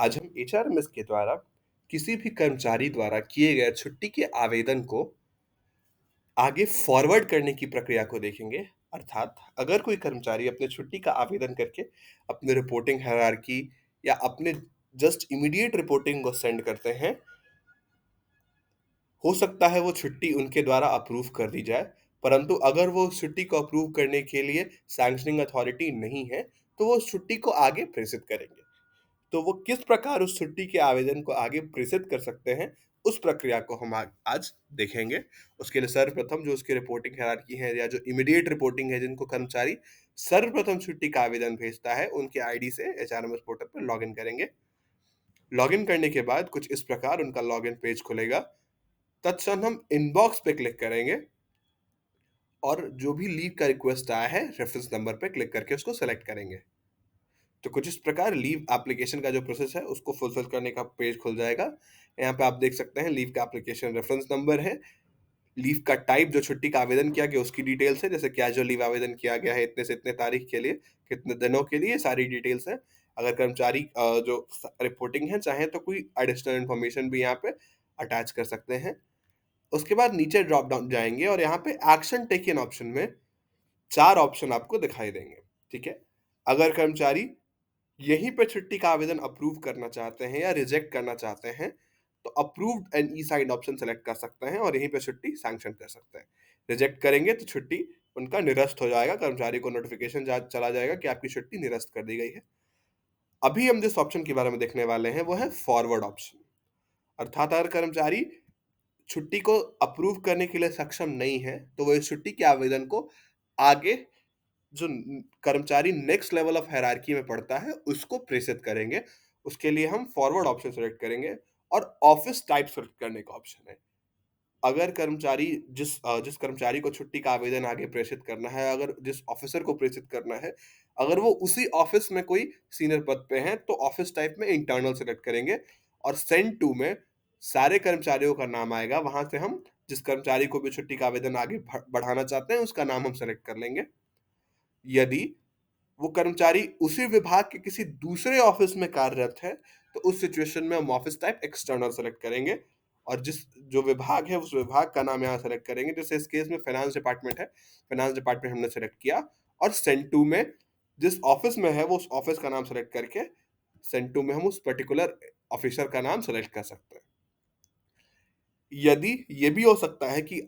आज हम एचआरएमएस के द्वारा किसी भी कर्मचारी द्वारा किए गए छुट्टी के आवेदन को आगे फॉरवर्ड करने की प्रक्रिया को देखेंगे। अर्थात अगर कोई कर्मचारी अपने छुट्टी का आवेदन करके अपने रिपोर्टिंग हायरार्की या अपने जस्ट इमीडिएट रिपोर्टिंग को सेंड करते हैं, हो सकता है वो छुट्टी उनके द्वारा अप्रूव कर दी जाए, परंतु अगर वो उस छुट्टी को अप्रूव करने के लिए सैंक्शनिंग अथॉरिटी नहीं है, तो वो उस छुट्टी को आगे प्रेषित करेंगे। तो वो किस प्रकार उस छुट्टी के आवेदन को आगे प्रेषित कर सकते हैं, उस प्रक्रिया को हम आज देखेंगे। उसके लिए सर्वप्रथम जो उसकी रिपोर्टिंग हायरार्की है या जो इमीडिएट रिपोर्टिंग है, जिनको कर्मचारी सर्वप्रथम छुट्टी का आवेदन भेजता है, उनके आईडी से एचआरएमएस पोर्टल पर लॉगिन करेंगे। लॉगिन करने के बाद कुछ इस प्रकार उनका लॉगिन पेज खुलेगा। तत्क्षण हम इनबॉक्स पे क्लिक करेंगे और जो भी लीव का रिक्वेस्ट आया है, रेफरेंस नंबर पे क्लिक करके उसको सेलेक्ट करेंगे। तो कुछ इस प्रकार लीव एप्लीकेशन का जो प्रोसेस है उसको फुलफिल करने का पेज खुल जाएगा। यहाँ पे आप देख सकते हैं लीव का एप्लीकेशन रेफरेंस नंबर है, लीव का टाइप जो छुट्टी का आवेदन किया गया उसकी डिटेल्स है, जैसे कैजुअल लीव आवेदन किया गया है इतने से इतने तारीख के लिए, कितने दिनों के लिए, सारी डिटेल्स है। अगर कर्मचारी जो रिपोर्टिंग है चाहे तो कोई एडिशनल इन्फॉर्मेशन भी यहाँ पे अटैच कर सकते हैं। उसके बाद नीचे ड्रॉप डाउन जाएंगे और यहाँ पे एक्शन टेकन ऑप्शन में 4 ऑप्शन आपको दिखाई देंगे। ठीक है, अगर कर्मचारी यहीं पे छुट्टी का आवेदन अप्रूव करना चाहते हैं या रिजेक्ट करना चाहते हैं, तो approved and E signed option select कर सकते हैं और यहीं पे छुट्टी सैंक्शन कर सकते हैं। रिजेक्ट करेंगे तो छुट्टी उनका निरस्त हो जाएगा, कर्मचारी को नोटिफिकेशन चला जाएगा कि आपकी छुट्टी निरस्त कर दी गई है। अभी हम जिस ऑप्शन के बारे में देखने वाले हैं वो है फॉरवर्ड ऑप्शन। अर्थात अगर कर्मचारी छुट्टी को अप्रूव करने के लिए सक्षम नहीं है, तो वो इस छुट्टी के आवेदन को आगे जो कर्मचारी नेक्स्ट लेवल ऑफ हायरार्की में पड़ता है उसको प्रेषित करेंगे। उसके लिए हम फॉरवर्ड ऑप्शन सेलेक्ट करेंगे और ऑफिस टाइप सेलेक्ट करने का ऑप्शन है। अगर कर्मचारी जिस कर्मचारी को छुट्टी का आवेदन आगे प्रेषित करना है, अगर जिस ऑफिसर को प्रेषित करना है, अगर वो उसी ऑफिस में कोई सीनियर पद पे हैं, तो ऑफिस टाइप में इंटरनल सेलेक्ट करेंगे और सेंड टू में सारे कर्मचारियों का नाम आएगा। वहां से हम जिस कर्मचारी को भी छुट्टी का आवेदन आगे बढ़ाना चाहते हैं उसका नाम हम सेलेक्ट कर लेंगे। यदि वो कर्मचारी उसी विभाग के किसी दूसरे ऑफिस में कार्यरत है, तो उस सिचुएशन में हम ऑफिस टाइप एक्सटर्नल सेलेक्ट करेंगे और जिस जो विभाग है उस विभाग का नाम यहाँ सेलेक्ट करेंगे। जैसे इस केस में फाइनेंस डिपार्टमेंट है, फाइनेंस डिपार्टमेंट हमने सेलेक्ट किया और सेंड टू में जिस ऑफिस में है वो उस ऑफिस का नाम सेलेक्ट करके सेंड टू में हम उस पर्टिकुलर ऑफिसर का नाम सेलेक्ट कर सकते हैं। यदि ये भी हो सकता है कि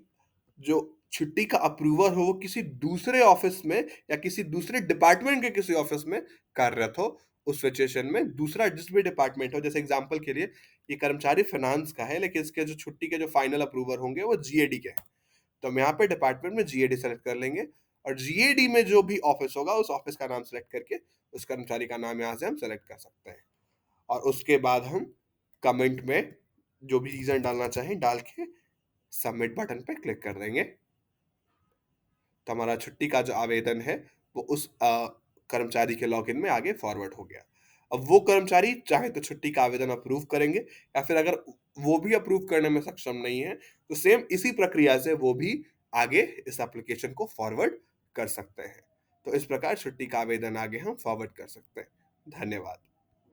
जो छुट्टी का अप्रूवर हो वो किसी दूसरे ऑफिस में या किसी दूसरे डिपार्टमेंट के किसी ऑफिस में कार्यरत हो, उस सिचुएशन में दूसरा जिस भी डिपार्टमेंट हो, जैसे एग्जांपल के लिए ये कर्मचारी फाइनेंस का है लेकिन इसके जो छुट्टी के जो फाइनल अप्रूवर होंगे वो जीएडी के हैं, तो हम यहाँ पे डिपार्टमेंट में जीएडी सेलेक्ट कर लेंगे और जीएडी में जो भी ऑफिस होगा उस ऑफिस का नाम सेलेक्ट करके उस कर्मचारी का नाम यहाँ से हम सेलेक्ट कर सकते हैं। और उसके बाद हम कमेंट में जो भी रीजन डालना चाहें डाल के सबमिट बटन पे क्लिक कर देंगे। तो हमारा छुट्टी का जो आवेदन है वो उस कर्मचारी के लॉगिन में आगे फॉरवर्ड हो गया। अब वो कर्मचारी चाहे तो छुट्टी का आवेदन अप्रूव करेंगे या फिर अगर वो भी अप्रूव करने में सक्षम नहीं है, तो सेम इसी प्रक्रिया से वो भी आगे इस एप्लीकेशन को फॉरवर्ड कर सकते हैं। तो इस प्रकार छुट्टी का आवेदन आगे हम फॉरवर्ड कर सकते हैं। धन्यवाद।